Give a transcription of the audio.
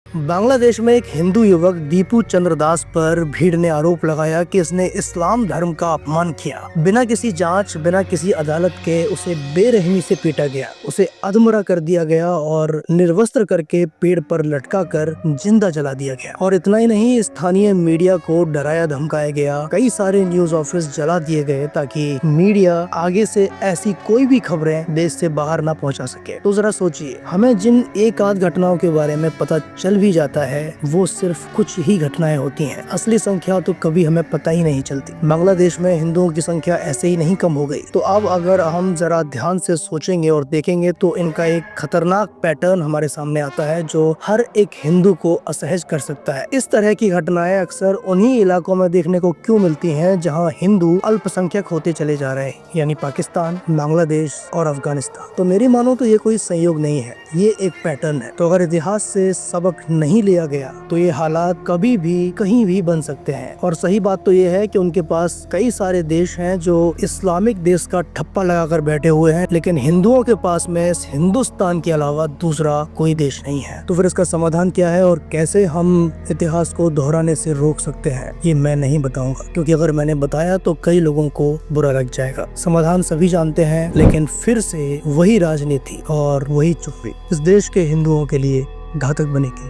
बांग्लादेश में एक हिंदू युवक दीपू चंद्र दास पर भीड़ ने आरोप लगाया कि इसने इस्लाम धर्म का अपमान किया। बिना किसी जांच, बिना किसी अदालत के उसे बेरहमी से पीटा गया, उसे अधमरा कर दिया गया और निर्वस्त्र करके पेड़ पर लटका कर जिंदा जला दिया गया। और इतना ही नहीं, स्थानीय मीडिया को डराया धमकाया गया, कई सारे न्यूज ऑफिस जला दिए गए ताकि मीडिया आगे से ऐसी कोई भी खबरें देश से बाहर ना पहुंचा सके। तो जरा सोचिए, हमें जिन एक आध घटनाओं के बारे में पता चल भी जाता है वो सिर्फ कुछ ही घटनाएं होती हैं, असली संख्या तो कभी हमें पता ही नहीं चलती। बांग्लादेश में हिंदुओं की संख्या ऐसे ही नहीं कम हो गई। तो अब अगर हम जरा ध्यान से सोचेंगे और देखेंगे तो इनका एक खतरनाक पैटर्न हमारे सामने आता है जो हर एक हिंदू को असहज कर सकता है। इस तरह की घटनाएं अक्सर उन्हीं इलाकों में देखने को क्यों मिलती हैं जहां हिंदू अल्पसंख्यक होते चले जा रहे हैं, यानी पाकिस्तान, बांग्लादेश और अफगानिस्तान। तो मेरी मानो तो ये कोई संयोग नहीं है, ये एक पैटर्न है। तो अगर इतिहास से सबक नहीं लिया गया तो ये हालात कभी भी कहीं भी बन सकते हैं। और सही बात तो ये है कि उनके पास कई सारे देश हैं जो इस्लामिक देश का ठप्पा लगाकर बैठे हुए हैं, लेकिन हिंदुओं के पास में हिंदुस्तान के अलावा दूसरा कोई देश नहीं है। तो फिर इसका समाधान क्या है और कैसे हम इतिहास को दोहराने से रोक सकते हैं, ये मैं नहीं बताऊंगा, क्योंकि अगर मैंने बताया तो कई लोगों को बुरा लग जाएगा। समाधान सभी जानते हैं, लेकिन फिर से वही राजनीति और वही चुप्पी इस देश के हिंदुओं के लिए घातक बनेगी।